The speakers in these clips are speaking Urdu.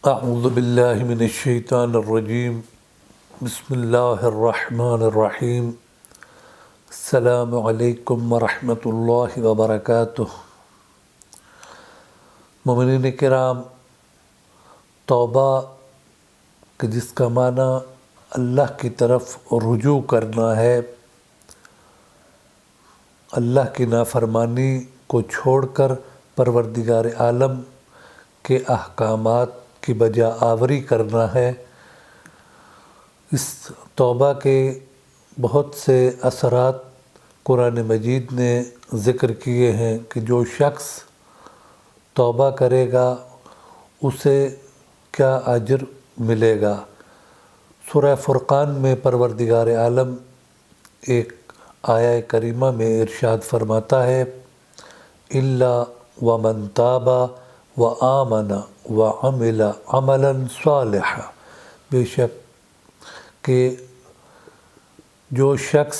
اعوذ باللہ من الشیطان الرجیم بسم اللہ الرحمن الرحیم السلام علیکم ورحمۃ اللہ وبرکاتہ۔ مومنین کرام، توبہ کہ جس کا معنی اللہ کی طرف رجوع کرنا ہے، اللہ کی نافرمانی کو چھوڑ کر پروردگار عالم کے احکامات کی بجا آوری کرنا ہے۔ اس توبہ کے بہت سے اثرات قرآن مجید نے ذکر کیے ہیں کہ جو شخص توبہ کرے گا اسے کیا اجر ملے گا۔ سورہ فرقان میں پروردگار عالم ایک آیہ کریمہ میں ارشاد فرماتا ہے الا ومن تاب وآمن وعمل عملا صالحا، بے شک کہ جو شخص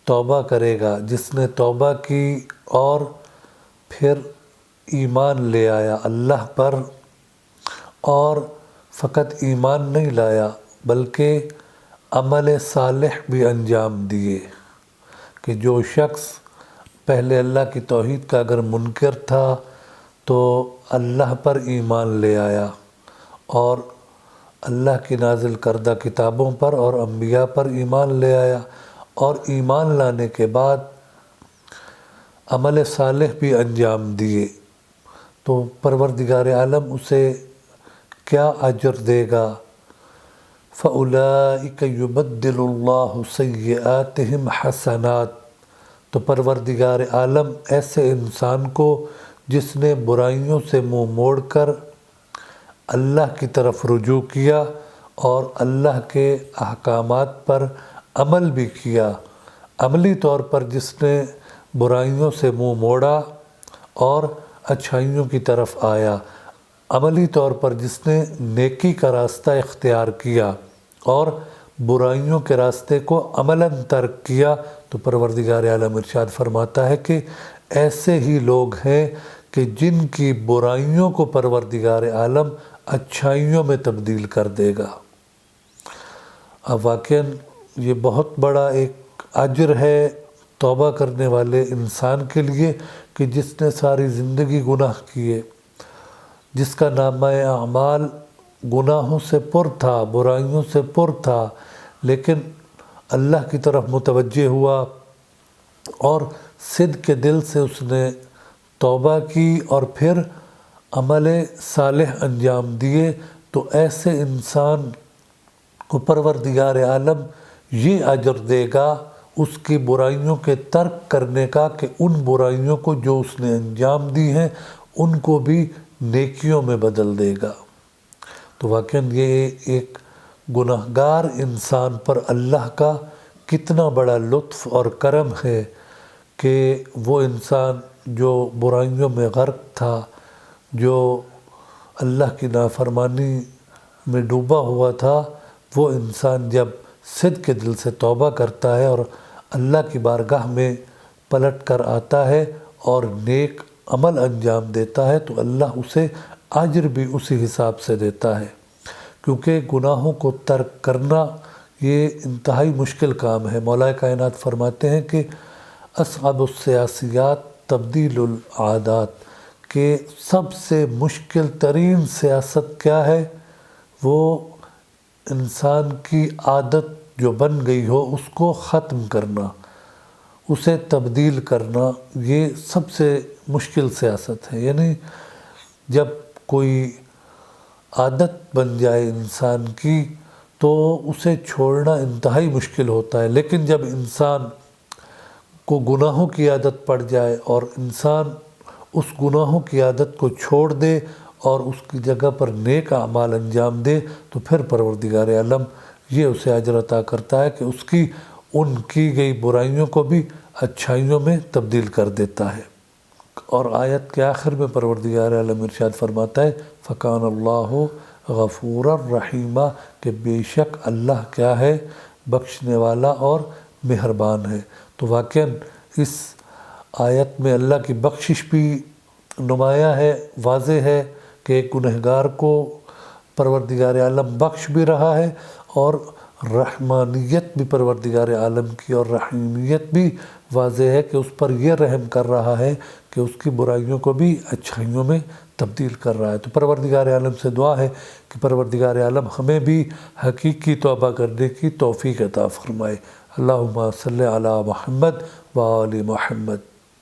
توبہ کرے گا، جس نے توبہ کی اور پھر ایمان لے آیا اللہ پر، اور فقط ایمان نہیں لایا بلکہ عمل صالح بھی انجام دیے، کہ جو شخص پہلے اللہ کی توحید کا اگر منکر تھا تو اللہ پر ایمان لے آیا اور اللہ کی نازل کردہ کتابوں پر اور انبیاء پر ایمان لے آیا، اور ایمان لانے کے بعد عمل صالح بھی انجام دیے، تو پروردگار عالم اسے کیا اجر دے گا۔ فَأُولَئِكَ يُبَدِّلُ اللَّهُ سَيِّئَاتِهِمْ حَسَنَات، تو پروردگار عالم ایسے انسان کو جس نے برائیوں سے منہ موڑ کر اللہ کی طرف رجوع کیا اور اللہ کے احکامات پر عمل بھی کیا، عملی طور پر جس نے برائیوں سے منہ موڑا اور اچھائیوں کی طرف آیا، عملی طور پر جس نے نیکی کا راستہ اختیار کیا اور برائیوں کے راستے کو عملاً ترک کیا، تو پروردگار عالم ارشاد فرماتا ہے کہ ایسے ہی لوگ ہیں کہ جن کی برائیوں کو پروردگار عالم اچھائیوں میں تبدیل کر دے گا۔ اب واقعاً یہ بہت بڑا ایک اجر ہے توبہ کرنے والے انسان کے لیے کہ جس نے ساری زندگی گناہ کیے، جس کا نامہ اعمال گناہوں سے پر تھا، برائیوں سے پر تھا، لیکن اللہ کی طرف متوجہ ہوا اور صدق کے دل سے اس نے توبہ کی اور پھر عمل صالح انجام دیے، تو ایسے انسان کو پروردگار عالم یہ اجر دے گا اس کی برائیوں کے ترک کرنے کا، کہ ان برائیوں کو جو اس نے انجام دی ہیں ان کو بھی نیکیوں میں بدل دے گا۔ تو واقعاً یہ ایک گناہگار انسان پر اللہ کا کتنا بڑا لطف اور کرم ہے کہ وہ انسان جو برائیوں میں غرق تھا، جو اللہ کی نافرمانی میں ڈوبا ہوا تھا، وہ انسان جب صدق کے دل سے توبہ کرتا ہے اور اللہ کی بارگاہ میں پلٹ کر آتا ہے اور نیک عمل انجام دیتا ہے، تو اللہ اسے اجر بھی اسی حساب سے دیتا ہے، کیونکہ گناہوں کو ترک کرنا یہ انتہائی مشکل کام ہے۔ مولا کائنات فرماتے ہیں کہ اصعب السیاسیات تبدیل العادات، کہ سب سے مشکل ترین سیاست کیا ہے؟ وہ انسان کی عادت جو بن گئی ہو اس کو ختم کرنا، اسے تبدیل کرنا، یہ سب سے مشکل سیاست ہے۔ یعنی جب کوئی عادت بن جائے انسان کی تو اسے چھوڑنا انتہائی مشکل ہوتا ہے، لیکن جب انسان کو گناہوں کی عادت پڑ جائے اور انسان اس گناہوں کی عادت کو چھوڑ دے اور اس کی جگہ پر نیک اعمال انجام دے، تو پھر پروردگار عالم یہ اسے اجر عطا کرتا ہے کہ اس کی ان کی گئی برائیوں کو بھی اچھائیوں میں تبدیل کر دیتا ہے۔ اور آیت کے آخر میں پروردگار عالم ارشاد فرماتا ہے فَكَانَ اللَّهُ غَفُورًا رَحِيمًا، کہ بے شک اللہ کیا ہے، بخشنے والا اور مہربان ہے۔ تو واقعاً اس آیت میں اللہ کی بخشش بھی نمایاں ہے، واضح ہے کہ ایک گنہگار کو پروردگار عالم بخش بھی رہا ہے اور رحمانیت بھی پروردگار عالم کی اور رحیمیت بھی واضح ہے کہ اس پر یہ رحم کر رہا ہے کہ اس کی برائیوں کو بھی اچھائیوں میں تبدیل کر رہا ہے۔ تو پروردگار عالم سے دعا ہے کہ پروردگار عالم ہمیں بھی حقیقی توبہ کرنے کی توفیق عطا فرمائے۔ اللہم صلی علی محمد و آل محمد۔